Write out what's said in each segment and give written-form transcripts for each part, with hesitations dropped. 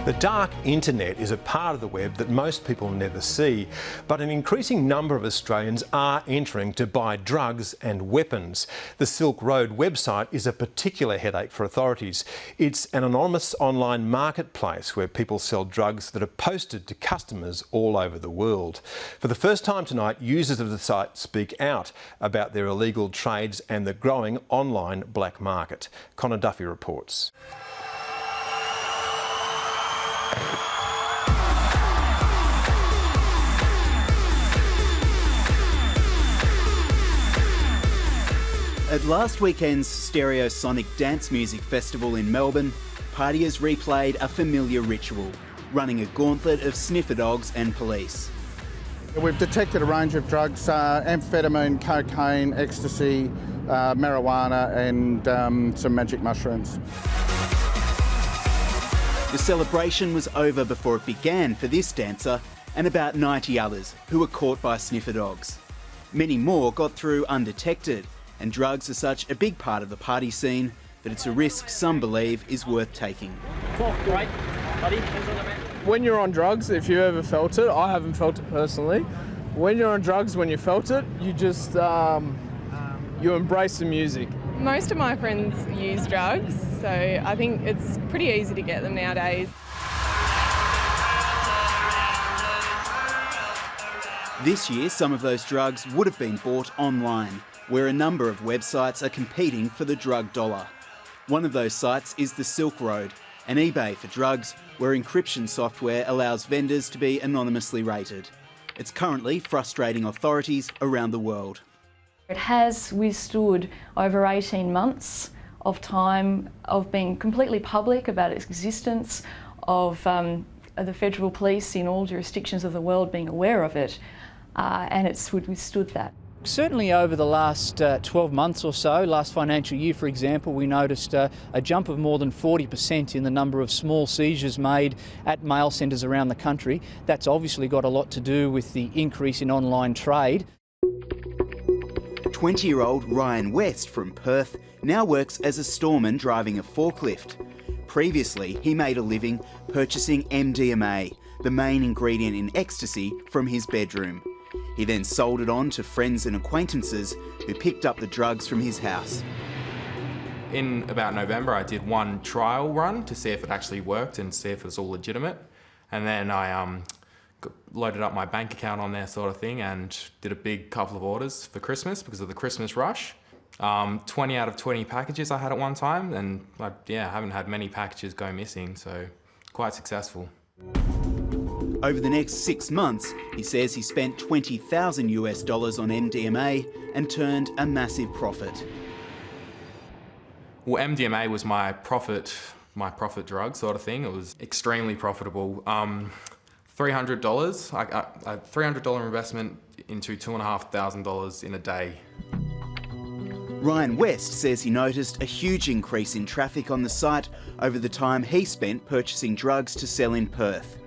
The dark internet is a part of the web that most people never see, but an increasing number of Australians are entering to buy drugs and weapons. The Silk Road website is a particular headache for authorities. It's an anonymous online marketplace where people sell drugs that are posted to customers all over the world. For the first time tonight, users of the site speak out about their illegal trades and the growing online black market. Connor Duffy reports. At last weekend's Stereosonic Dance Music Festival in Melbourne, partiers replayed a familiar ritual, running a gauntlet of sniffer dogs and police. We've detected a range of drugs, amphetamine, cocaine, ecstasy, marijuana and some magic mushrooms. The celebration was over before it began for this dancer and about 90 others who were caught by sniffer dogs. Many more got through undetected, and drugs are such a big part of the party scene that it's a risk some believe is worth taking. When you're on drugs, if you ever felt it, I haven't felt it personally. When you're on drugs, when you felt it, you just, you embrace the music. Most of my friends use drugs, so I think it's pretty easy to get them nowadays. This year, some of those drugs would have been bought online, where a number of websites are competing for the drug dollar. One of those sites is the Silk Road, an eBay for drugs where encryption software allows vendors to be anonymously rated. It's currently frustrating authorities around the world. It has withstood over 18 months of time of being completely public about its existence, of the federal police in all jurisdictions of the world being aware of it, and it's withstood that. Certainly over the last 12 months or so, last financial year for example, we noticed a jump of more than 40% in the number of small seizures made at mail centres around the country. That's obviously got a lot to do with the increase in online trade. 20-year-old Ryan West from Perth now works as a storeman driving a forklift. Previously, he made a living purchasing MDMA, the main ingredient in ecstasy, from his bedroom. He then sold it on to friends and acquaintances who picked up the drugs from his house. In about November, I did one trial run to see if it actually worked and see if it was all legitimate. And then I loaded up my bank account on there sort of thing and did a big couple of orders for Christmas because of the Christmas rush. 20 out of 20 packages I had at one time, and I haven't had many packages go missing, so quite successful. Over the next 6 months, he says he spent $20,000 US on MDMA and turned a massive profit. Well, MDMA was my profit drug sort of thing. It was extremely profitable. $300, a $300 investment into $2,500 in a day. Ryan West says he noticed a huge increase in traffic on the site over the time he spent purchasing drugs to sell in Perth.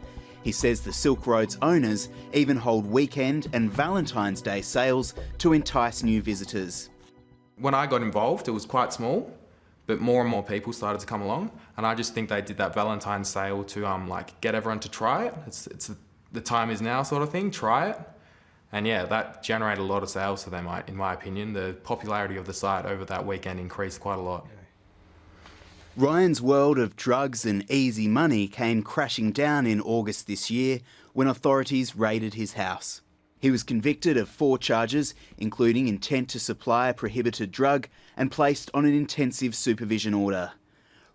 He says the Silk Road's owners even hold weekend and Valentine's Day sales to entice new visitors. When I got involved, it was quite small, but more and more people started to come along, and I just think they did that Valentine's sale to like get everyone to try it. It's the time is now sort of thing, try it. And yeah, that generated a lot of sales for them, in my opinion. The popularity of the site over that weekend increased quite a lot. Ryan's world of drugs and easy money came crashing down in August this year when authorities raided his house. He was convicted of 4 charges, including intent to supply a prohibited drug, and placed on an intensive supervision order.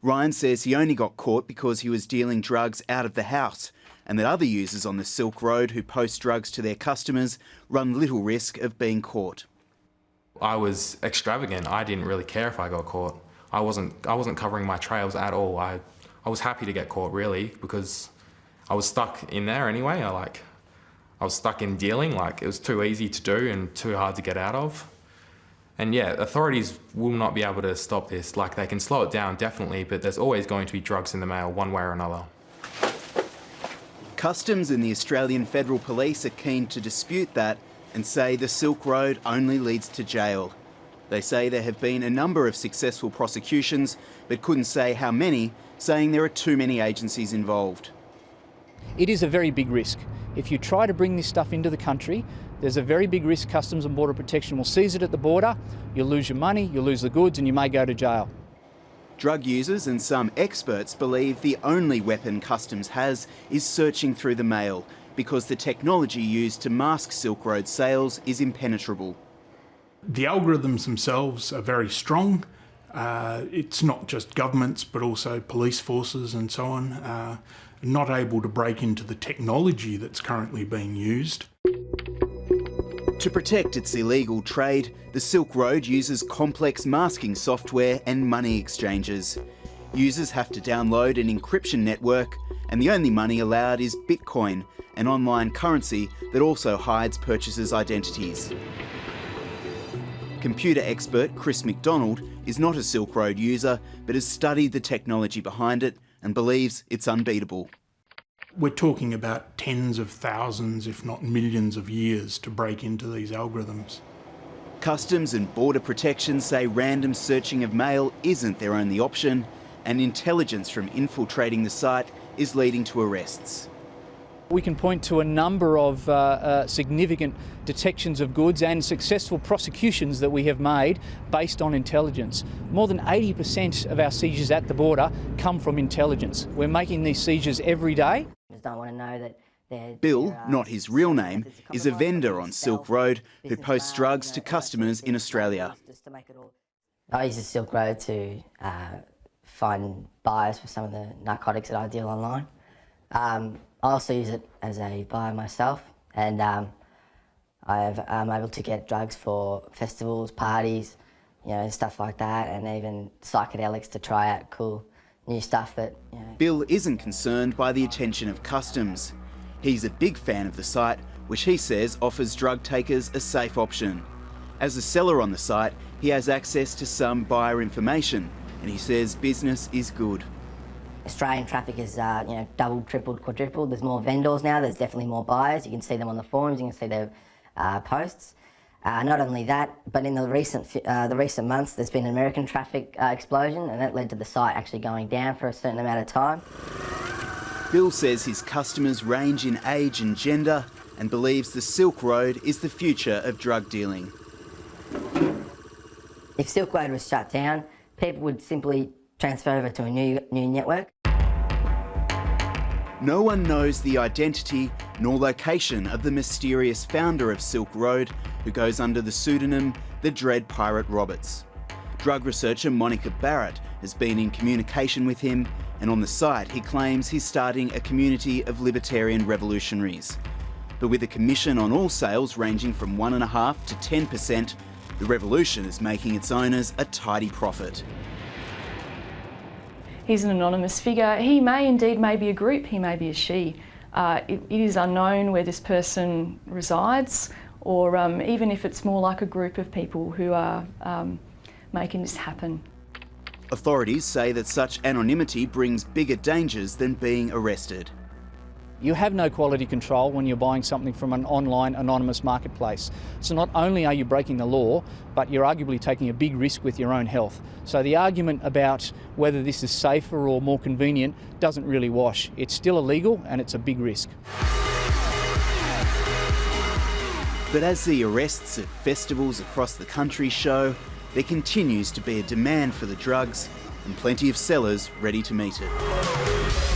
Ryan says he only got caught because he was dealing drugs out of the house, and that other users on the Silk Road who post drugs to their customers run little risk of being caught. I was extravagant. I didn't really care if I got caught. I wasn't covering my trails at all. I was happy to get caught, really, because I was stuck in there anyway. I was stuck in dealing. It was too easy to do and too hard to get out of. And yeah, authorities will not be able to stop this. They can slow it down, definitely, but there's always going to be drugs in the mail, one way or another. Customs and the Australian Federal Police are keen to dispute that and say the Silk Road only leads to jail. They say there have been a number of successful prosecutions, but couldn't say how many saying there are too many agencies involved. It is a very big risk. If you try to bring this stuff into the country, there's a very big risk Customs and Border Protection will seize it at the border, you'll lose your money, you'll lose the goods, and you may go to jail. Drug users and some experts believe the only weapon Customs has is searching through the mail, because the technology used to mask Silk Road sales is impenetrable. The algorithms themselves are very strong. It's not just governments, but also police forces and so on, not able to break into the technology that's currently being used. To protect its illegal trade, the Silk Road uses complex masking software and money exchanges. Users have to download an encryption network, and the only money allowed is Bitcoin, an online currency that also hides purchasers' identities. Computer expert Chris McDonald is not a Silk Road user, but has studied the technology behind it and believes it's unbeatable. We're talking about tens of thousands, if not millions of years to break into these algorithms. Customs and Border Protection say random searching of mail isn't their only option, and intelligence from infiltrating the site is leading to arrests. We can point to a number of significant detections of goods and successful prosecutions that we have made based on intelligence. More than 80% of our seizures at the border come from intelligence. We're making these seizures every day. Don't want to know that Bill, not his real name, is a vendor on Silk Road who posts drugs to customers in Australia. I use the Silk Road to find buyers for some of the narcotics that I deal online. I also use it as a buyer myself, and I'm able to get drugs for festivals, parties, you know, stuff like that, and even psychedelics to try out cool new stuff that, you know. Bill isn't concerned by the attention of Customs. He's a big fan of the site, which he says offers drug takers a safe option. As a seller on the site, he has access to some buyer information, and he says business is good. Australian traffic is, you know, doubled, tripled, quadrupled. There's more vendors now. There's definitely more buyers. You can see them on the forums. You can see their posts. Not only that, but in the recent months, there's been an American traffic explosion, and that led to the site actually going down for a certain amount of time. Bill says his customers range in age and gender, and believes the Silk Road is the future of drug dealing. If Silk Road was shut down, people would simply transfer over to a new network. No one knows the identity nor location of the mysterious founder of Silk Road, who goes under the pseudonym the Dread Pirate Roberts. Drug researcher Monica Barratt has been in communication with him, and on the site he claims he's starting a community of libertarian revolutionaries. But with a commission on all sales ranging from 1.5% to 10%, the revolution is making its owners a tidy profit. He's an anonymous figure. He may indeed be a group, he may be a she. It is unknown where this person resides, or even if it's more like a group of people who are making this happen. Authorities say that such anonymity brings bigger dangers than being arrested. You have no quality control when you're buying something from an online anonymous marketplace. So not only are you breaking the law, but you're arguably taking a big risk with your own health. So the argument about whether this is safer or more convenient doesn't really wash. It's still illegal and it's a big risk. But as the arrests at festivals across the country show, there continues to be a demand for the drugs and plenty of sellers ready to meet it.